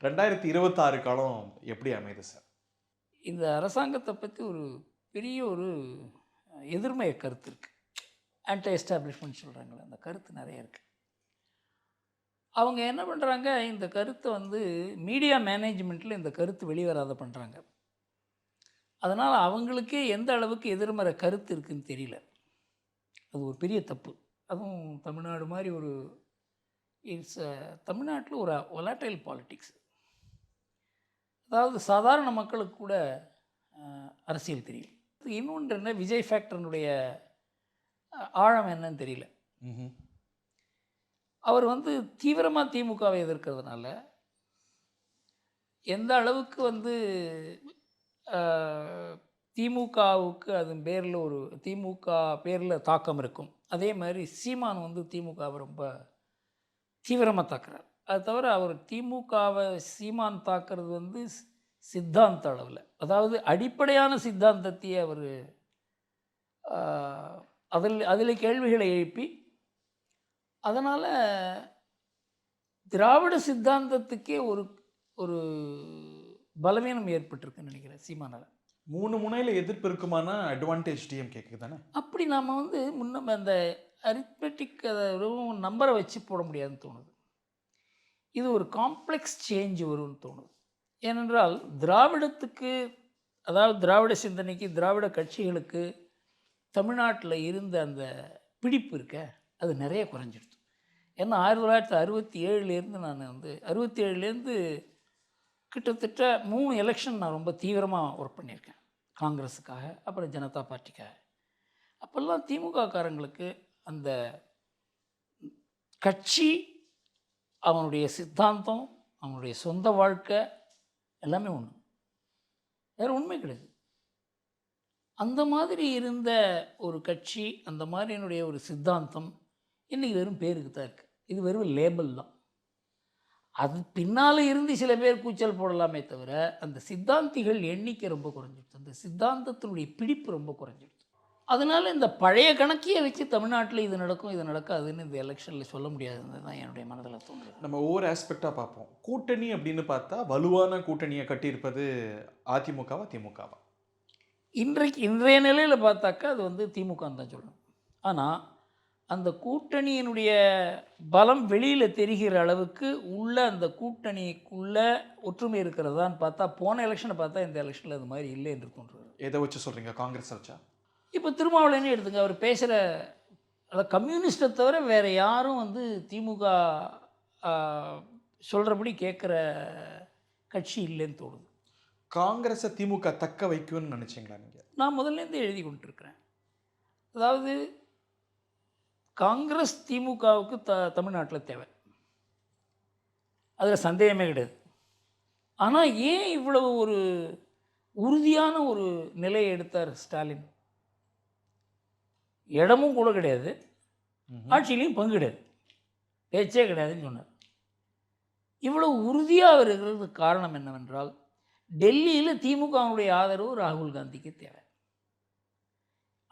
2026 காலம் எப்படி அமையுது சார்? இந்த அரசாங்கத்தை பற்றி ஒரு பெரிய ஒரு எதிர்மறை கருத்து இருக்குது. ஆன்டி எஸ்டாப்ளிஷ்மெண்ட் சொல்கிறாங்களே, அந்த கருத்து நிறைய இருக்குது. அவங்க என்ன பண்ணுறாங்க, இந்த கருத்தை வந்து மீடியா மேனேஜ்மெண்ட்டில் இந்த கருத்து வெளிவராத பண்ணுறாங்க. அதனால் அவங்களுக்கே எந்த அளவுக்கு எதிர்மறை கருத்து இருக்குதுன்னு தெரியல. அது ஒரு பெரிய தப்பு. அதுவும் தமிழ்நாடு மாதிரி ஒரு தமிழ்நாட்டில் ஒரு ஒலாட்டைல் பாலிட்டிக்ஸ். அதாவது சாதாரண மக்களுக்கு கூட அரசியல் தெரியும். இன்னொன்று என்ன, விஜய் ஃபேக்டர்னுடைய ஆழம் என்னன்னு தெரியல. அவர் வந்து தீவிரமாக திமுகவை எதிர்க்கிறதுனால எந்த அளவுக்கு வந்து திமுகவுக்கு அதன் பேரில் ஒரு திமுக பேரில் தாக்கம் இருக்கும், அதே மாதிரி சீமான் வந்து திமுகவை ரொம்ப தீவிரமாக தாக்குறார். அது தவிர அவர் திமுகவை சீமான் தாக்குறது வந்து சித்தாந்த அளவில், அதாவது அடிப்படையான சித்தாந்தத்தையே அவர் அதில் கேள்விகளை எழுப்பி, அதனால் திராவிட சித்தாந்தத்துக்கே ஒரு ஒரு பலவீனம் ஏற்பட்டிருக்குன்னு நினைக்கிறேன் சீமானால். 3 முனையில் எதிர்ப்பு இருக்குமானா அட்வான்டேஜ் டிஎம்கேக்கு தானே? அப்படி நாம் வந்து அந்த அரித்மெட்டிக் நம்பரை வச்சு போட முடியாதுன்னு தோணுது. இது ஒரு காம்ப்ளெக்ஸ் சேஞ்ச் வரும்னு தோணுது. ஏனென்றால் திராவிடத்துக்கு, அதாவது திராவிட சிந்தனைக்கு, திராவிட கட்சிகளுக்கு தமிழ்நாட்டில் இருந்த அந்த பிடிப்பு இருக்க, அது நிறைய குறைஞ்சிடுது. ஏன்னா 1967 நான் வந்து 67 கிட்டத்தட்ட 3 எலெக்ஷன் நான் ரொம்ப தீவிரமாக ஒர்க் பண்ணியிருக்கேன். காங்கிரஸுக்காக, அப்புறம் ஜனதா பார்ட்டிக்காக. அப்போல்லாம் திமுககாரங்களுக்கு அந்த கட்சி, அவனுடைய சித்தாந்தம், அவனுடைய சொந்த வாழ்க்கை எல்லாமே ஒன்று, வேறு உண்மை கிடையாது. அந்த மாதிரி இருந்த ஒரு கட்சி, அந்த மாதிரி என்னுடைய ஒரு சித்தாந்தம் இன்றைக்கி வெறும் பேருக்கு தான் இருக்குது. இது வெறும் லேபிள் தான். அது பின்னால் இருந்து சில பேர் கூச்சல் போடலாமே தவிர, அந்த சித்தாந்திகள் எண்ணிக்கை ரொம்ப குறைஞ்சிடுது. அந்த சித்தாந்தத்தினுடைய பிடிப்பு ரொம்ப குறைஞ்சிடுது. அதனால் இந்த பழைய கணக்கையே வச்சு தமிழ்நாட்டில் இது நடக்கும், இது நடக்காதுன்னு இந்த எலெக்ஷனில் சொல்ல முடியாதுன்னு தான் என்னுடைய மனதில் தோணுது. நம்ம ஒவ்வொரு ஆஸ்பெக்டாக பார்ப்போம். கூட்டணி அப்படின்னு பார்த்தா வலுவான கூட்டணியை கட்டியிருப்பது அதிமுகவா திமுகவா? இன்றைய நிலையில் பார்த்தாக்கா அது வந்து திமுகன்னு தான் சொல்லணும். ஆனால் அந்த கூட்டணியினுடைய பலம் வெளியில் தெரிகிற அளவுக்கு உள்ள அந்த கூட்டணிக்குள்ளே ஒற்றுமை இருக்கிறதான்னு பார்த்தா, போன எலெக்ஷனை பார்த்தா இந்த எலெக்ஷனில் அது மாதிரி இல்லை என்று தோன்றுறது. எதை வச்சு சொல்கிறீங்க? காங்கிரஸ் வச்சா? இப்போ திருமாவளவனே எடுத்துங்க, அவர் பேசுகிற, அதாவது கம்யூனிஸ்ட்டை தவிர வேறு யாரும் வந்து திமுக சொல்கிறபடி கேட்குற கட்சி இல்லைன்னு தோணுது. காங்கிரஸை திமுக தக்க வைக்கும்னு நினச்சிங்களா நீங்கள்? நான் முதல்லேருந்து எழுதி கொண்டிருக்கிறேன். அதாவது காங்கிரஸ் திமுகவுக்கு தமிழ்நாட்டில் தேவை, அதில் சந்தேகமே கிடையாது. ஆனால் ஏன் இவ்வளவு ஒரு உறுதியான ஒரு நிலையை எடுத்தார் ஸ்டாலின்? இடமும் கூட கிடையாது, ஆட்சியிலையும் பங்கு கிடையாது, பேச்சே கிடையாதுன்னு சொன்னார். இவ்வளவு உறுதியாக இருக்கிறதுக்கு காரணம் என்னவென்றால், டெல்லியில் திமுகவுடைய ஆதரவு ராகுல் காந்திக்கு தேவை.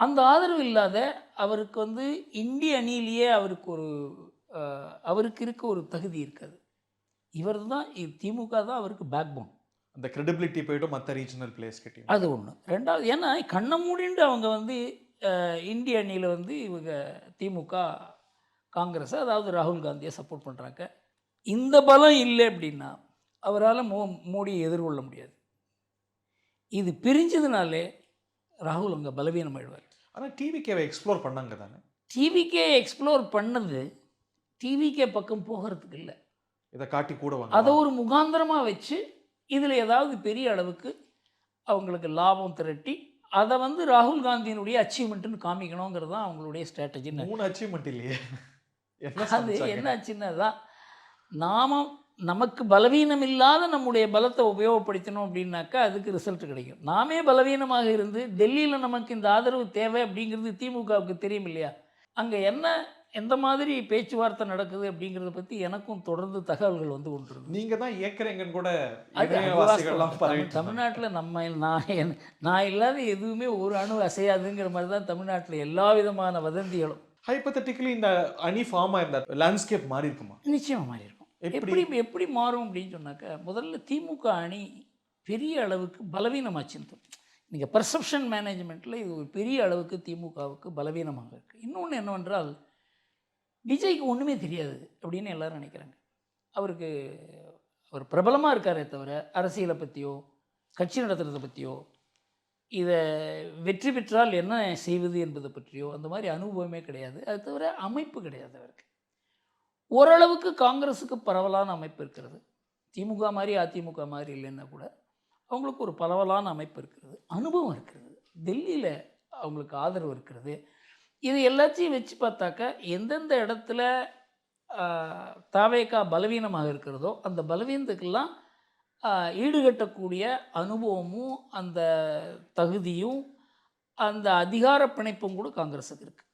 அந்த ஆதரவு இல்லாத அவருக்கு வந்து இந்திய அணியிலேயே அவருக்கு இருக்க ஒரு தகுதி இருக்காது. இவர் தான், திமுக தான் அவருக்கு பேக் போன். அந்த கிரெடிபிலிட்டி போய்ட்டு மற்ற ரீஜனல் பிளேஸ் கிட்டே அது ஒன்று. ரெண்டாவது, ஏன்னா கண்ணை மூடிண்டு அவங்க வந்து இந்திய அணியில் வந்து இவங்க திமுக காங்கிரஸை, அதாவது ராகுல் காந்தியை சப்போர்ட் பண்ணுறாங்க. இந்த பலம் இல்லை அப்படின்னா அவரால் மோடியை எதிர்கொள்ள முடியாது. இது பிரிஞ்சதுனாலே ராகுல் அங்கே பலவீனம் ஆயிடுவார். ஆனால் டிவிகேவை எக்ஸ்ப்ளோர் பண்ணாங்க தானே? டிவிகே எக்ஸ்ப்ளோர் பண்ணது டிவிகே பக்கம் போகிறதுக்கு இல்லை, இதை காட்டி கூட அதை ஒரு முகாந்திரமாக வச்சு இதில் ஏதாவது பெரிய அளவுக்கு அவங்களுக்கு லாபம் திரட்டி அதை வந்து ராகுல் காந்தியினுடைய அச்சீவ்மெண்ட்டுன்னு காமிக்கணுங்கிறது தான் அவங்களுடைய ஸ்ட்ராட்டஜி. 3 அச்சீவ்மெண்ட் இல்லையே, அது என்ன ஆச்சுன்னா தான் நமக்கு பலவீனம் இல்லாத நம்முடைய பலத்தை உபயோகப்படுத்தணும் அப்படின்னாக்கா அதுக்கு ரிசல்ட் கிடைக்கும். நாமே பலவீனமாக இருந்து டெல்லியில் நமக்கு இந்த ஆதரவு தேவை அப்படிங்கிறது திமுகவுக்கு தெரியும் இல்லையா? அங்கே எந்த மாதிரி பேச்சுவார்த்தை நடக்குது அப்படிங்கிறத பற்றி எனக்கும் தொடர்ந்து தகவல்கள் வந்து கொண்டிருக்கு. நீங்கள் தான் ஏற்கிறீங்கன்னு கூட தமிழ்நாட்டில் நான் இல்லாத எதுவுமே ஒரு அணு அசையாதுங்கிற மாதிரி தான் தமிழ்நாட்டில் எல்லா விதமான வதந்திகளும். ஹைப்போதெட்டிக்கலி இந்த அணி ஃபார்ம் ஆயிருந்தா லேண்ட்ஸ்கேப் மாறி இருக்குமா? நிச்சயமாக மாறி இருக்கும். எப்படி? எப்படி எப்படி மாறும் அப்படின்னு சொன்னாக்கா, முதல்ல திமுக அணி பெரிய அளவுக்கு பலவீனமாச்சுன்னு தோணும். நீங்கள் பெர்செப்ஷன் மேனேஜ்மெண்ட்டில் இது ஒரு பெரிய அளவுக்கு திமுகவுக்கு பலவீனமாக இருக்குது. இன்னொன்று என்னவென்றால், விஜய்க்கு ஒன்றுமே தெரியாது அப்படின்னு எல்லாரும் நினைக்கிறாங்க. அவருக்கு அவர் பிரபலமாக இருக்காரே தவிர, அரசியலை பற்றியோ, கட்சி நடத்துறதை பற்றியோ, இதை வெற்றி பெற்றால் என்ன செய்வது என்பதை பற்றியோ அந்த மாதிரி அனுபவமே கிடையாது. அது தவிர அமைப்பு கிடையாது அவருக்கு. ஓரளவுக்கு காங்கிரஸுக்கு பரவலான அமைப்பு இருக்கிறது. திமுக மாதிரி அதிமுக மாதிரி இல்லைன்னா கூட அவங்களுக்கு ஒரு பரவலான அமைப்பு இருக்கிறது, அனுபவம் இருக்கிறது, டெல்லியில் அவங்களுக்கு ஆதரவு இருக்கிறது. இது எல்லாத்தையும் வச்சு பார்த்தாக்கா எந்தெந்த இடத்துல தாவேகா பலவீனமாக இருக்கிறதோ அந்த பலவீனத்துக்கெல்லாம் ஈடுகட்டக்கூடிய அனுபவமும் அந்த தகுதியும் அந்த அதிகார பிணைப்பும் கூட காங்கிரஸுக்கு இருக்குது.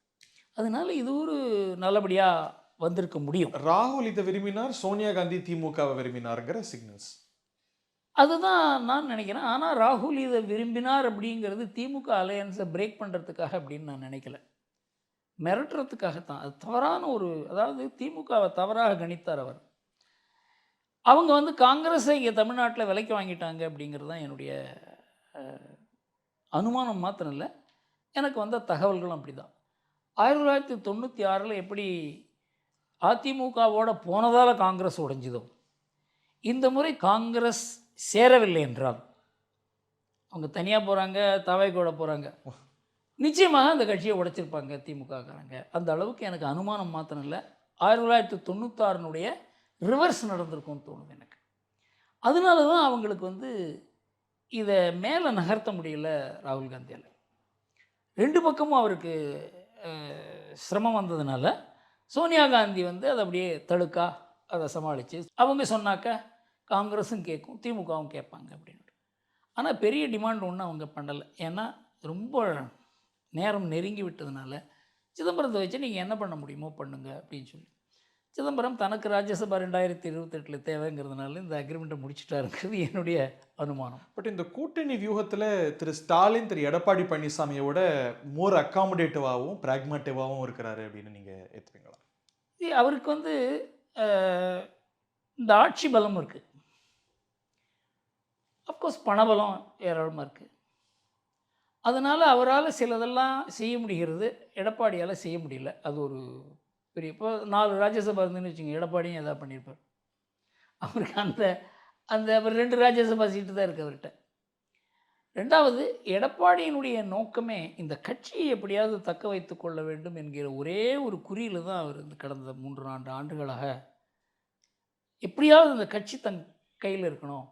அதனால இது ஒரு நல்லபடியாக வந்திருக்க முடியும். ராகுல் இதை விரும்பினார், சோனியா காந்தி திமுகவை விரும்பினார்ங்கிற சிக்னல்ஸ். அதுதான் நான் நினைக்கிறேன். ஆனால் ராகுல் இதை விரும்பினார் அப்படிங்கிறது திமுக அலையன்ஸை பிரேக் பண்ணுறதுக்காக அப்படின்னு நான் நினைக்கல. மிரட்டுறதுக்காகத்தான். அது தவறான ஒரு, அதாவது திமுகவை தவறாக கணித்தார் அவர். அவங்க வந்து காங்கிரஸை இங்கே தமிழ்நாட்டில் விலைக்கு வாங்கிட்டாங்க அப்படிங்கிறது தான் என்னுடைய அனுமானம் மாத்திரம் இல்லை, எனக்கு வந்த தகவல்களும் அப்படி தான். 1996 எப்படி அதிமுகவோட போனதால் காங்கிரஸ் உடைஞ்சுதோ, இந்த முறை காங்கிரஸ் சேரவில்லை என்றால், அவங்க தனியாக போகிறாங்க, தவைக்கூட போகிறாங்க, நிச்சயமாக அந்த கட்சியை உடைச்சிருப்பாங்க திமுககாரங்க. அந்த அளவுக்கு எனக்கு அனுமானம் மாத்திரம் இல்லை, 1996 ரிவர்ஸ் நடந்திருக்கும்னு தோணுது எனக்கு. அதனால தான் அவங்களுக்கு வந்து இதை மேலே நகர்த்த முடியல ராகுல் காந்தியால். ரெண்டு பக்கமும் அவருக்கு சிரமம் வந்ததுனால சோனியா காந்தி வந்து அதை அப்படியே தடுக்கா அதை சமாளித்து அவங்க சொன்னாக்க காங்கிரஸும் கேட்கும், திமுகவும் கேட்பாங்க அப்படின்னு. ஆனால் பெரிய டிமாண்ட் ஒன்றும் அவங்க பண்ணலை. ஏன்னா ரொம்ப நேரம் நெருங்கி விட்டதுனால சிதம்பரத்தை வச்சு நீங்கள் என்ன பண்ண முடியுமோ பண்ணுங்க அப்படின்னு சொல்லி, சிதம்பரம் தனக்கு ராஜ்யசபா 2028 தேவைங்கிறதுனால இந்த அக்ரிமெண்ட்டை முடிச்சுட்டாருங்கிறது என்னுடைய அனுமானம். பட் இந்த கூட்டணி வியூகத்தில் திரு ஸ்டாலின் திரு எடப்பாடி பழனிசாமியோட மோர் அக்காமடேட்டிவாகவும் பிராக்மேட்டிவாகவும் இருக்கிறாரு அப்படின்னு நீங்கள் ஏற்றுவீங்களா? அவருக்கு வந்து இந்த ஆட்சி பலம் இருக்குது, அஃப்கோர்ஸ் பணபலம் ஏராளமாக இருக்குது. அதனால் அவரால் சிலதெல்லாம் செய்ய முடிகிறது, எடப்பாடியால் செய்ய முடியல. அது ஒரு பெரிய, இப்போ 4 ராஜ்யசபா இருந்துன்னு வச்சுங்க, எடப்பாடியும் எதாவது பண்ணியிருப்பார். அவருக்கு அந்த அந்த அவர் 2 ராஜ்யசபா சீட்டு தான் இருக்குது அவர்கிட்ட. ரெண்டாவது, எடப்பாடியினுடைய நோக்கமே இந்த கட்சியை எப்படியாவது தக்க வைத்து கொள்ள வேண்டும் என்கிற ஒரே ஒரு குறியில் தான் அவர் இந்த கடந்த 3-4 ஆண்டுகளாக எப்படியாவது இந்த கட்சி தன் கையில் இருக்கணும்,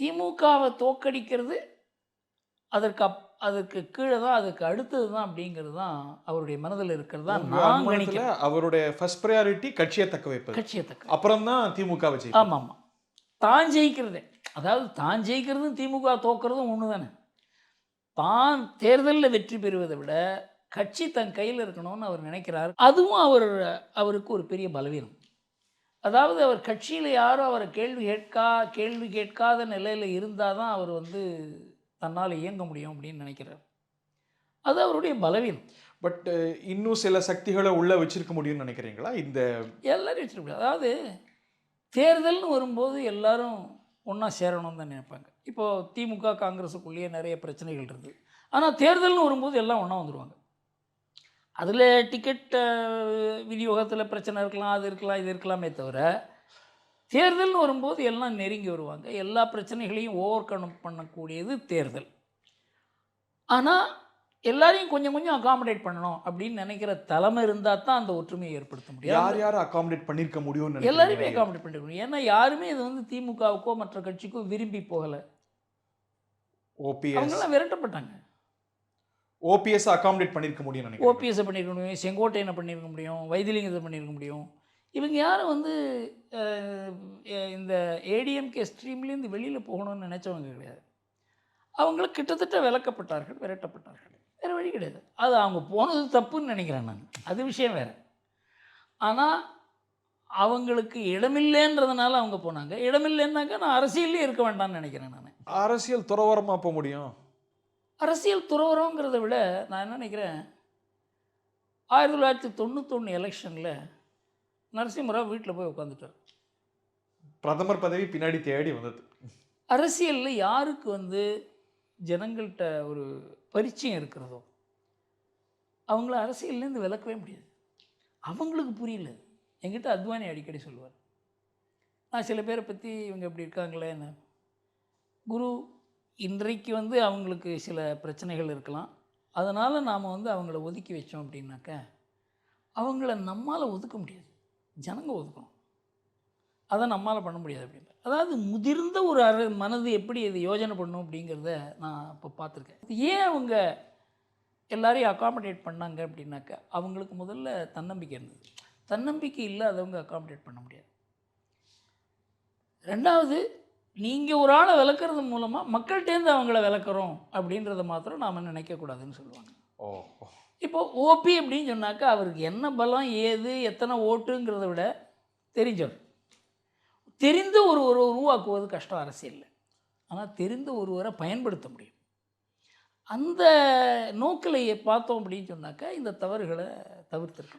திமுகவை தோற்கடிக்கிறது அதற்கு கீழே தான், அதுக்கு அடுத்தது தான் அப்படிங்கிறது தான் அவருடைய மனதில் இருக்கிறது தான் நான் நினைக்கிறேன். அவருடைய ஃபர்ஸ்ட் ப்ரையாரிட்டி கட்சியை தக்க வைப்பது, கட்சியை தக்க, அப்புறம் தான் திமுக வச்சு. ஆமாம் ஆமாம், தான் ஜெயிக்கிறதே, அதாவது தான் ஜெயிக்கிறதும் திமுக தோக்கிறதும் ஒன்று தானே. தான் தேர்தலில் வெற்றி பெறுவதை விட கட்சி தன் கையில் இருக்கணும்னு அவர் நினைக்கிறார். அதுவும் அவருக்கு ஒரு பெரிய பலவீனம். அதாவது அவர் கட்சியில் யாரும் அவரை கேள்வி கேட்காத நிலையில் இருந்தால் தான் அவர் வந்து தன்னால் இயங்க முடியும் அப்படின்னு நினைக்கிறார். அது அவருடைய பலவீனம். பட் இன்னும் சில சக்திகளை உள்ளே வச்சிருக்க முடியும்னு நினைக்கிறீங்களா? இந்த எல்லாரும் வச்சிருக்க முடியாது. அதாவது தேர்தல்னு வரும்போது எல்லாரும் ஒன்றா சேரணும்னு தான் நினைப்பாங்க. இப்போது திமுக காங்கிரஸுக்குள்ளேயே நிறைய பிரச்சனைகள் இருக்குது. ஆனால் தேர்தல்னு வரும்போது எல்லாம் ஒன்றா வந்துடுவாங்க. அதில் டிக்கெட் விநியோகத்தில் பிரச்சனை இருக்கலாம், அது இருக்கலாம், இது இருக்கலாமே தவிர, தேர்தல்னு வரும்போது எல்லாம் நெருங்கி வருவாங்க. எல்லா பிரச்சனைகளையும் ஓவர் கம் பண்ணக்கூடியது தேர்தல். ஆனால் எல்லாரையும் கொஞ்சம் கொஞ்சம் அகாமடேட் பண்ணணும் அப்படின்னு நினைக்கிற தலைமை இருந்தால் தான் அந்த ஒற்றுமையை ஏற்படுத்த முடியும். யார் அகாமடேட் பண்ணியிருக்க முடியும்? எல்லாருமே அகாமடேட் பண்ணிருக்க முடியும். ஏன்னா யாருமே இது வந்து திமுகவுக்கோ மற்ற கட்சிக்கோ விரும்பி போகலை. அவங்கெல்லாம் விரட்டப்பட்டாங்க. ஓபிஎஸ் அகாமடேட் பண்ணியிருக்க முடியும் நினைக்கிறேன். ஓபிஎஸ்ஸை பண்ணியிருக்க முடியும், செங்கோட்டையனை பண்ணியிருக்க முடியும், வைத்திலிங்கத்தை பண்ணியிருக்க முடியும். இவங்க யாரும் வந்து இந்த ஏடிஎம்கே ஸ்ட்ரீம்லேருந்து வெளியில் போகணும்னு நினச்சவங்க கிடையாது. அவங்கள கிட்டத்தட்ட விலக்கப்பட்டார்கள், விரட்டப்பட்டார்கள். வேறு வழி கிடையாது. அது அவங்க போனது தப்புன்னு நினைக்கிறேன் நான், அது விஷயம் வேறு. ஆனால் அவங்களுக்கு இடமில்லைன்றதுனால அவங்க போனாங்க. இடமில்லைன்னாக்கா நான் அரசியல்லே இருக்க வேண்டாம்னு நினைக்கிறேன் நான். அரசியல் துறவரமாக போக முடியும். அரசியல் துறவரங்கிறத விட நான் என்ன நினைக்கிறேன், 1991 எலெக்ஷனில் நரசிம்மராவ் வீட்டில் போய் உட்காந்துட்டார். பிரதமர் பதவி பின்னாடி தேடி வந்தது. அரசியலில் யாருக்கு ஜனங்கள்கிட்ட ஒரு பரிச்சயம் இருக்கிறதோ அவங்கள அரசியல்லேருந்து விலக்கவே முடியாது. அவங்களுக்கு புரியல. என்கிட்ட அத்வானி அடிக்கடி சொல்லுவார், நான் சில பேரை பற்றி இவங்க இப்படி இருக்காங்களேன்னு. குரு, இன்றைக்கு அவங்களுக்கு சில பிரச்சனைகள் இருக்கலாம், அதனால் நாம் அவங்கள ஒதுக்கி வச்சோம் அப்படின்னாக்க அவங்கள நம்மால் ஒதுக்க முடியாது, ஜனங்க ஒதுக்கணும். அதை நம்மால் பண்ண முடியாது அப்படின்னு. அதாவது முதிர்ந்த ஒரு மனது எப்படி இது யோஜனை பண்ணும் அப்படிங்கிறத நான் இப்போ பார்த்துருக்கேன். ஏன் அவங்க எல்லாரையும் அகாமடேட் பண்ணாங்க அப்படின்னாக்க அவங்களுக்கு முதல்ல தன்னம்பிக்கை இருந்தது. தன்னம்பிக்கை இல்லாதவங்க அகாமடேட் பண்ண முடியாது. ரெண்டாவது, நீங்கள் ஒரு ஆளை விளக்குறது மூலமாக மக்கள்கிட்டேருந்து அவங்கள விளக்குறோம் அப்படின்றத மாத்திரம் நாம் நினைக்கக்கூடாதுன்னு சொல்லுவாங்க. ஓ. இப்போ ஓபி அப்படின்னு சொன்னாக்கா அவருக்கு என்ன பலம், ஏது, எத்தனை ஓட்டுங்கிறத விட தெரிஞ்சவர். தெரிந்த ஒருவரை உருவாக்குவது கஷ்டம் அரசியலில். ஆனால் தெரிந்த ஒருவரை பயன்படுத்த முடியும். அந்த நோக்கில் பார்த்தோம் அப்படின்னு சொன்னாக்கா இந்த தவறுகளை தவிர்த்திருக்கணும்.